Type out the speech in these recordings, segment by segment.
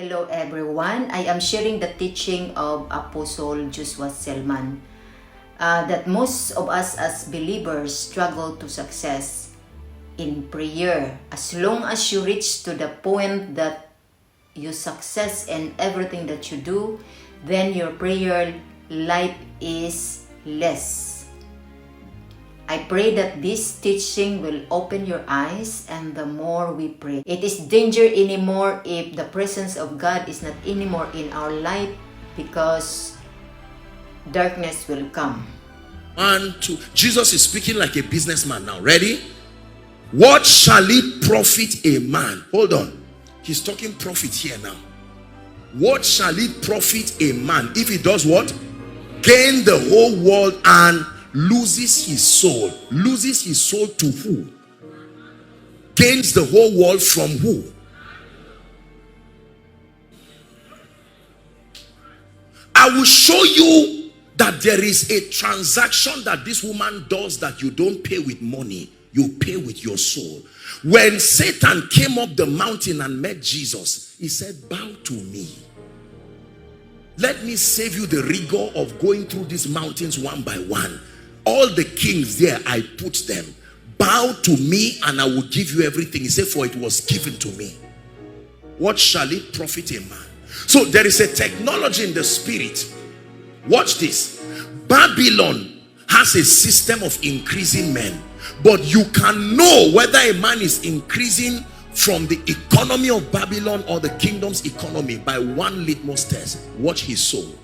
Hello everyone. I am sharing the teaching of Apostle Joshua Selman that most of us as believers struggle to success in prayer. As long as you reach to the point that you success in everything that you do, then your prayer life is less. I pray that this teaching will open your eyes, and the more we pray. It is danger anymore if the presence of God is not anymore in our life, because darkness will come. 1, 2. Jesus is speaking like a businessman now. Ready? What shall it profit a man? Hold on. He's talking profit here now. What shall it profit a man if he does what? Gain the whole world and loses his soul. Loses his soul to who? Gains the whole world from who? I will show you that there is a transaction that this woman does that you don't pay with money, you pay with your soul. When Satan came up the mountain and met Jesus, he said, bow to me. Let me save you the rigor of going through these mountains one by one. All the kings there, I put them. Bow to me and I will give you everything. He said, for it was given to me. What shall it profit a man? So there is a technology in the spirit. Watch this. Babylon has a system of increasing men. But you can know whether a man is increasing from the economy of Babylon or the kingdom's economy by one litmus test. Watch his soul.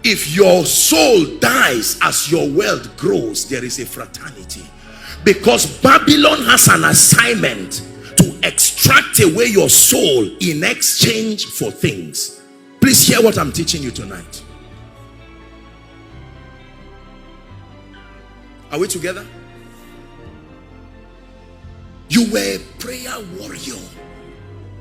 If your soul dies as your wealth grows, there is a fraternity. Because Babylon has an assignment to extract away your soul in exchange for things. Please hear what I'm teaching you tonight. Are we together? You were a prayer warrior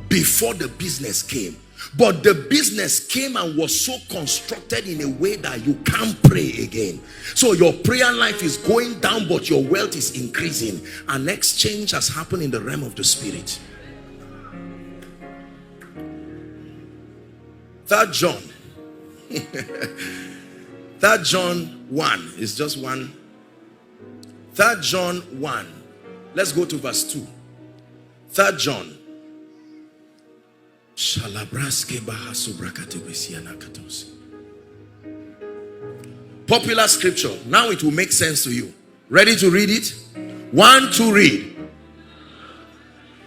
before the business came. But the business came and was so constructed in a way that you can't pray again. So your prayer life is going down, but your wealth is increasing. An exchange has happened in the realm of the spirit. 3 John. 3 John 1 is just one. 3 John 1. Let's go to verse 2. 3 John. Popular scripture. Now it will make sense to you. Ready to read it? 1, 2, read.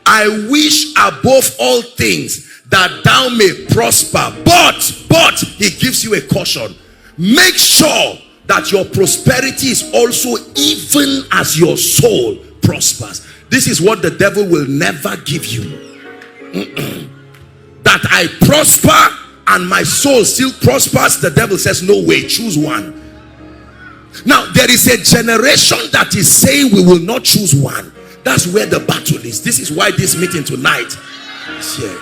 I wish above all things that thou may prosper. But he gives you a caution. Make sure that your prosperity is also even as your soul prospers. This is what the devil will never give you. That I prosper and my soul still prospers. The devil says, no way, choose one. Now there is a generation that is saying we will not choose one. That's where the battle is. This is why this meeting tonight is here.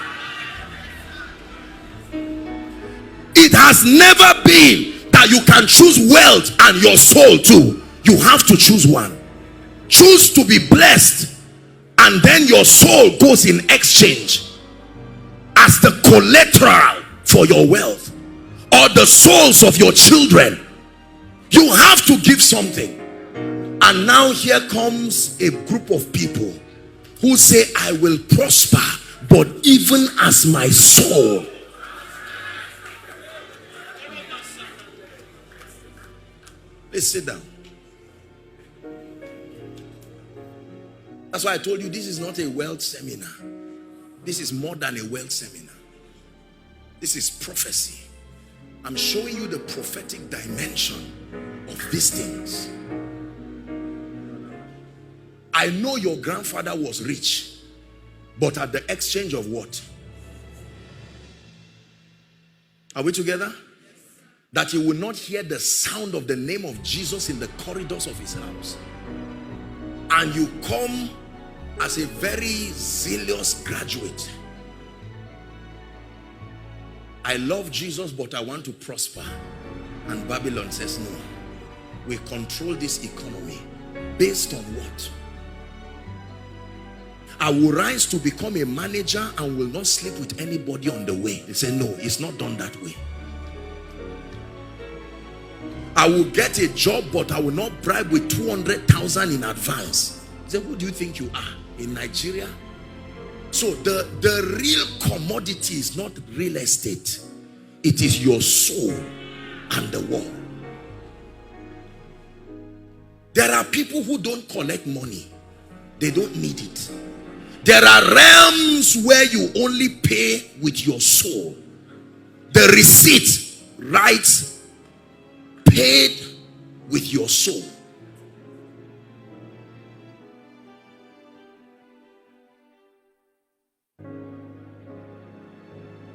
It has never been that you can choose wealth and your soul too. You have to choose one. Choose to be blessed, and then your soul goes in exchange as the collateral for your wealth, or the souls of your children. You have to give something. And now here comes a group of people who say, I will prosper, but even as my soul. Let's sit down. That's why I told you this is not a wealth seminar. This is more than a wealth seminar. This is prophecy. I'm showing you the prophetic dimension of these things. I know your grandfather was rich, but at the exchange of what? Are we together? That you will not hear the sound of the name of Jesus in the corridors of his house. And you come as a very zealous graduate. I love Jesus, but I want to prosper. And Babylon says, no. We control this economy based on what? I will rise to become a manager and will not sleep with anybody on the way. They say, no, it's not done that way. I will get a job, but I will not bribe with 200,000 in advance. They say, who do you think you are in Nigeria? So the real commodity is not real estate. It is your soul and the world. There are people who don't collect money. They don't need it. There are realms where you only pay with your soul. The receipt writes paid with your soul.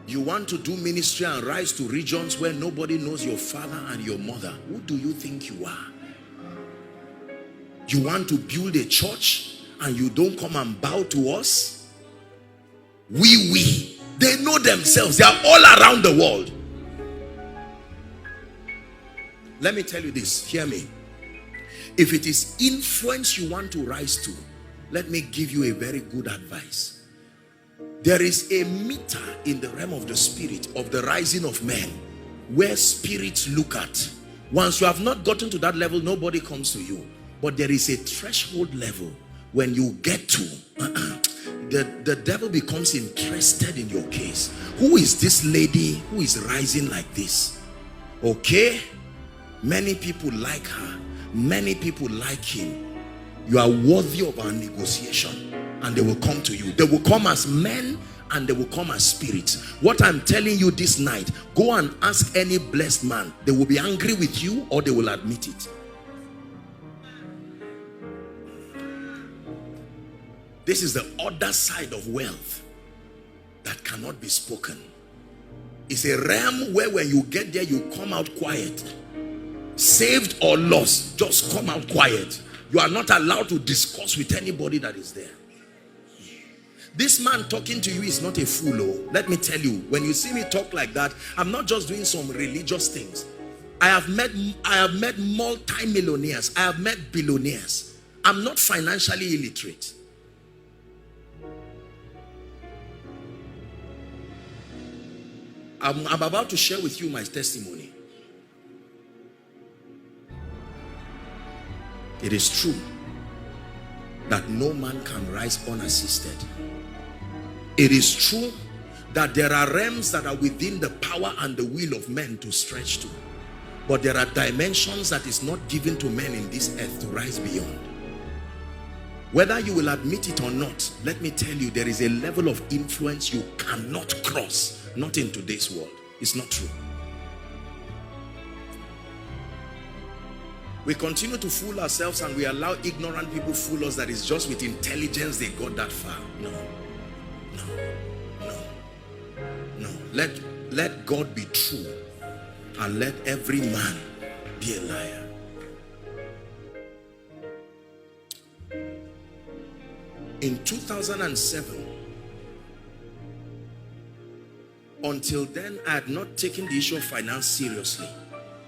You want to do ministry and rise to regions where nobody knows your father and your mother. Who do you think you are? You want to build a church and you don't come and bow to us? We. They know themselves. They are all around the world. Let me tell you this. Hear me. If it is influence you want to rise to, let me give you a very good advice. There is a meter in the realm of the spirit of the rising of men where spirits look at. Once you have not gotten to that level, nobody comes to you. But there is a threshold level when you get to, the devil becomes interested in your case. Who is this lady who is rising like this? Okay? Many people like her. Many people like him. You are worthy of our negotiation. And they will come to you. They will come as men and they will come as spirits. What I'm telling you this night, go and ask any blessed man. They will be angry with you or they will admit it. This is the other side of wealth that cannot be spoken. It's a realm where when you get there, you come out quiet. Saved or lost, just come out quiet. You are not allowed to discuss with anybody that is there. This man talking to you is not a fool. Oh, let me tell you, when you see me talk like that, I'm not just doing some religious things. I have met multi-millionaires. I have met billionaires. I'm not financially illiterate. I'm about to share with you my testimony. It is true that no man can rise unassisted. It is true that there are realms that are within the power and the will of men to stretch to. But there are dimensions that is not given to men in this earth to rise beyond. Whether you will admit it or not, let me tell you, there is a level of influence you cannot cross. Not in today's world. It's not true. We continue to fool ourselves and we allow ignorant people fool us that it's just with intelligence they got that far. No. Let God be true and let every man be a liar. In 2007, until then, I had not taken the issue of finance seriously.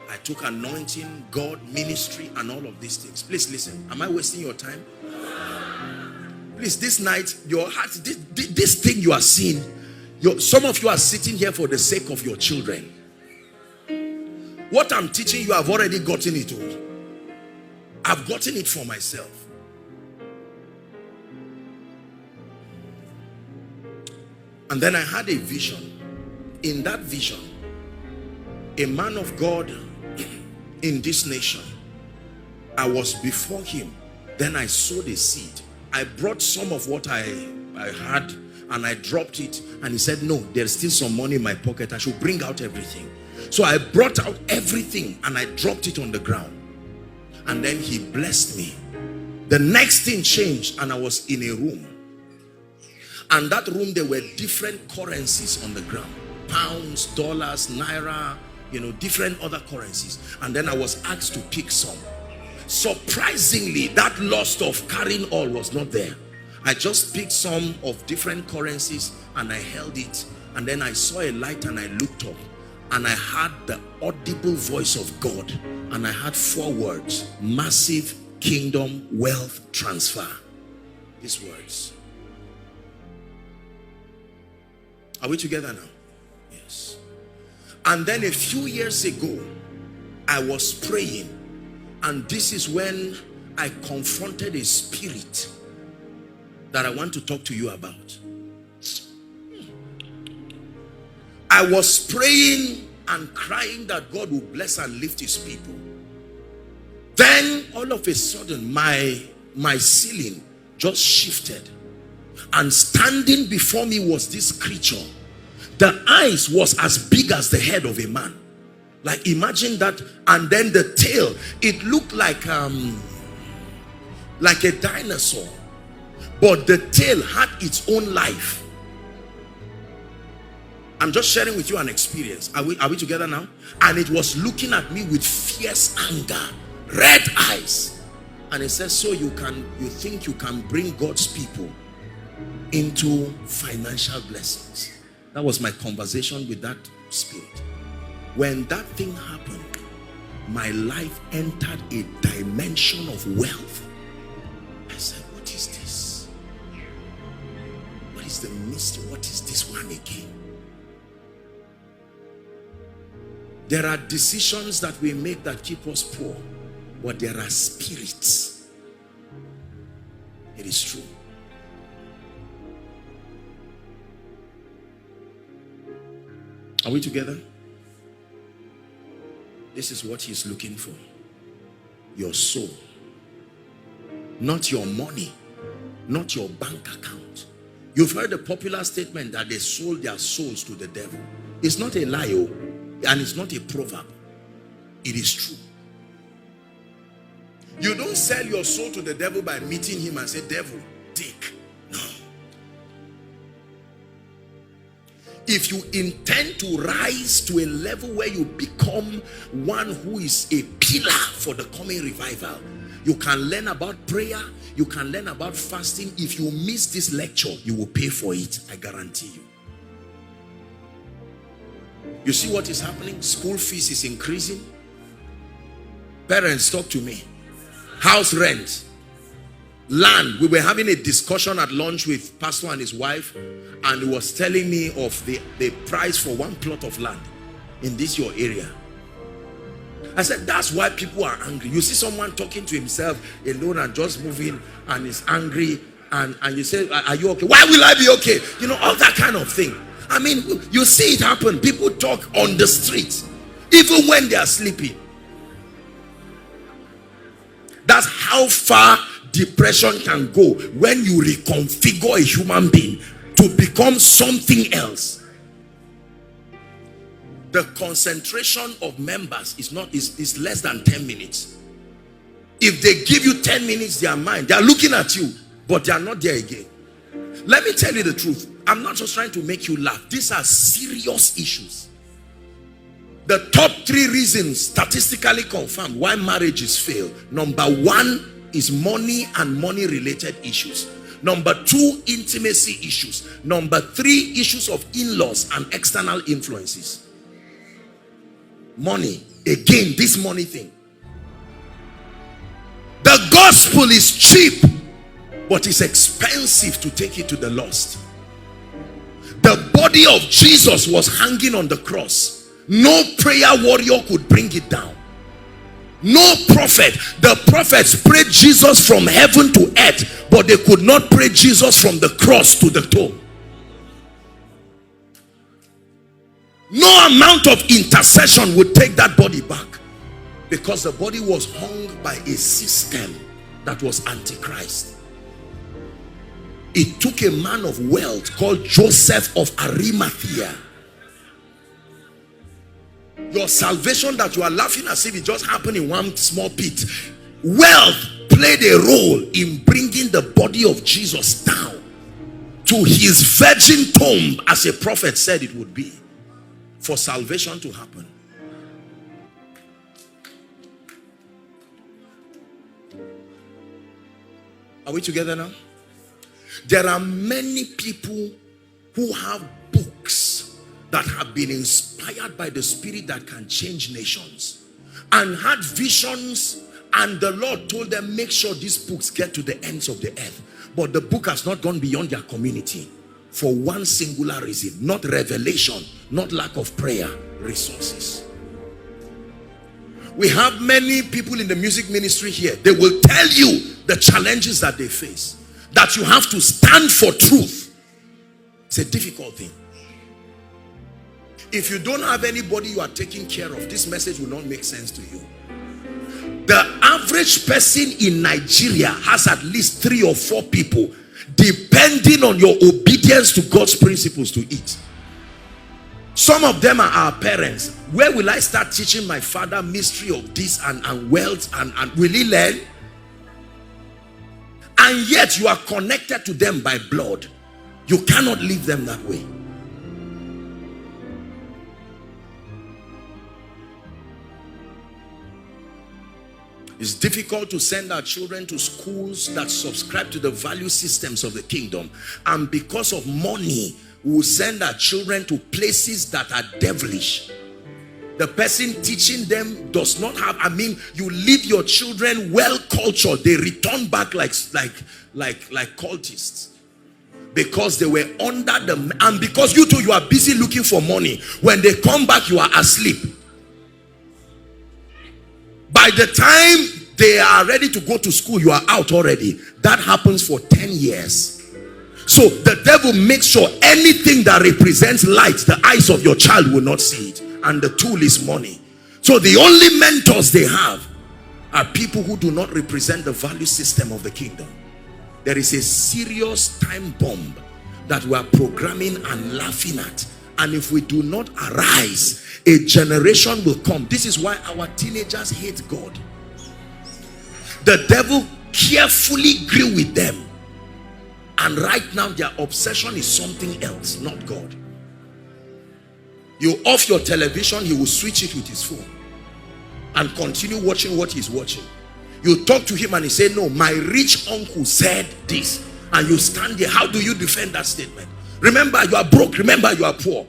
I took anointing, God, ministry, and all of these things. Please listen. Am I wasting your time? Please, this night, your heart, this thing you are seeing, some of you are sitting here for the sake of your children. What I'm teaching you, I've already gotten it all. I've gotten it for myself. And then I had a vision. In that vision, a man of God in this nation, I was before him. Then I sowed a seed. I brought some of what I had and I dropped it, and he said, no, there's still some money in my pocket. I should bring out everything. So I brought out everything and I dropped it on the ground, and then he blessed me. The next thing changed, and I was in a room, and that room there were different currencies on the ground. Pounds, dollars, naira, different other currencies. And then I was asked to pick some. Surprisingly, that lust of carrying all was not there. I just picked some of different currencies and I held it. And then I saw a light and I looked up and I heard the audible voice of God. And I had 4 words: massive kingdom wealth transfer. These words. Are we together now? Yes. And then a few years ago, I was praying, and this is when I confronted a spirit that I want to talk to you about. I was praying and crying that God will bless and lift his people. Then all of a sudden my ceiling just shifted, and standing before me was this creature. The eyes was as big as the head of a man. Like, imagine that. And then the tail, it looked like a dinosaur, but the tail had its own life. I'm just sharing with you an experience. Are we together now? And it was looking at me with fierce anger, red eyes. And it says, so you think you can bring God's people into financial blessings? That was my conversation with that spirit. When that thing happened, my life entered a dimension of wealth. I said, what is this? What is the mystery? What is this one again? There are decisions that we make that keep us poor, but there are spirits. It is true. Are we together? This is what he's looking for. Your soul. Not your money. Not your bank account. You've heard the popular statement that they sold their souls to the devil. It's not a lie, and it's not a proverb. It is true. You don't sell your soul to the devil by meeting him and say, devil, take. No. If you intend to rise to a level where you become one who is a pillar for the coming revival, you can learn about prayer, you can learn about fasting. If you miss this lecture, you will pay for it, I guarantee you. You see what is happening? School fees is increasing. Parents, talk to me. House rent, land. We were having a discussion at lunch with pastor and his wife, and he was telling me of the price for one plot of land in this your area. I said, that's why people are angry. You see someone talking to himself alone and just moving and is angry, and you say, are you okay? Why will I be okay? You know, all that kind of thing. I mean, you see it happen. People talk on the street even when they are sleeping. That's how far depression can go when you reconfigure a human being to become something else. The concentration of members is less than 10 minutes. If they give you 10 minutes, their mind, they are looking at you, but they are not there again. Let me tell you the truth. I'm not just trying to make you laugh. These are serious issues. The top 3 reasons statistically confirmed why marriages fail. Number 1 is money and money related issues. Number 2, intimacy issues. Number 3, issues of in-laws and external influences. Money. Again, this money thing. The gospel is cheap, but it's expensive to take it to the lost. The body of Jesus was hanging on the cross. No prayer warrior could bring it down. No prophet. The prophets prayed Jesus from heaven to earth, but they could not pray Jesus from the cross to the tomb. No amount of intercession would take that body back, because the body was hung by a system that was antichrist. It took a man of wealth called Joseph of Arimathea. Your salvation that you are laughing as if it just happened in one small pit. Wealth played a role in bringing the body of Jesus down to his virgin tomb, as a prophet said it would be, for salvation to happen. Are we together now? There are many people who have books that have been inspired by the Spirit that can change nations, and had visions, and the Lord told them, make sure these books get to the ends of the earth. But the book has not gone beyond their community. for one singular reason. Not revelation, not lack of prayer, resources. We have many people in the music ministry here. They will tell you the challenges that they face. That you have to stand for truth. It's a difficult thing. If you don't have anybody you are taking care of, this message will not make sense to you. The average person in Nigeria has at least 3 or 4 people depending on your obedience to God's principles to eat. Some of them are our parents. Where will I start teaching my father mystery of this and wealth and will he learn? And yet you are connected to them by blood. You cannot leave them that way. It's difficult to send our children to schools that subscribe to the value systems of the kingdom. And because of money, we will send our children to places that are devilish. The person teaching them does not have, you leave your children well cultured, they return back like cultists. Because they were under the, and because you too, you are busy looking for money. When they come back, you are asleep. By the time they are ready to go to school, you are out already. That happens for 10 years. So the devil makes sure anything that represents light, the eyes of your child will not see it. And the tool is money. So the only mentors they have are people who do not represent the value system of the kingdom. There is a serious time bomb that we are programming and laughing at. And if we do not arise, a generation will come. This is why our teenagers hate God. The devil carefully grew with them. And right now their obsession is something else, not God. You off your television, he will switch it with his phone and continue watching what he's watching. You talk to him and he say, no, my rich uncle said this. And you stand there. How do you defend that statement? Remember, you are broke. Remember, you are poor.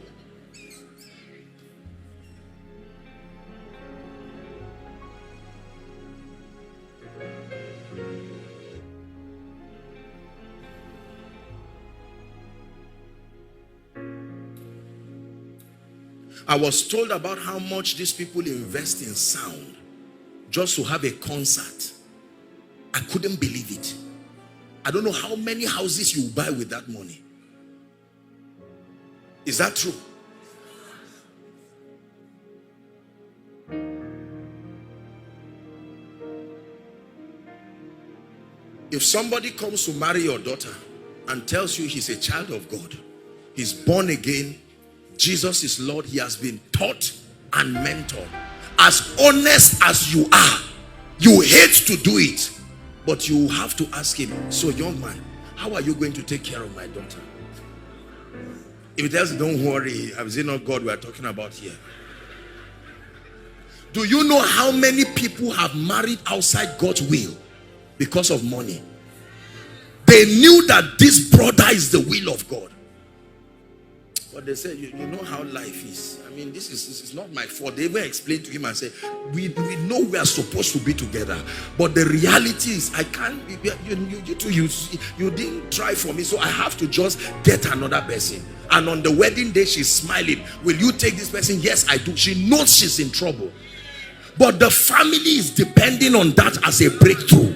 I was told about how much these people invest in sound just to have a concert. I couldn't believe it. I don't know how many houses you buy with that money. Is that true? If somebody comes to marry your daughter and tells you he's a child of God, he's born again, Jesus is Lord, he has been taught and mentored. As honest as you are, you hate to do it, but you have to ask him, so young man, how are you going to take care of my daughter? If he tells you, don't worry, is it not God we are talking about here? Do you know how many people have married outside God's will because of money? They knew that this brother is the will of God. But they said, you know how life is. This is not my fault. They even explained to him and said, we know we are supposed to be together. But the reality is, I can't, you didn't try for me. So I have to just get another person. And on the wedding day, she's smiling. Will you take this person? Yes, I do. She knows she's in trouble. But the family is depending on that as a breakthrough.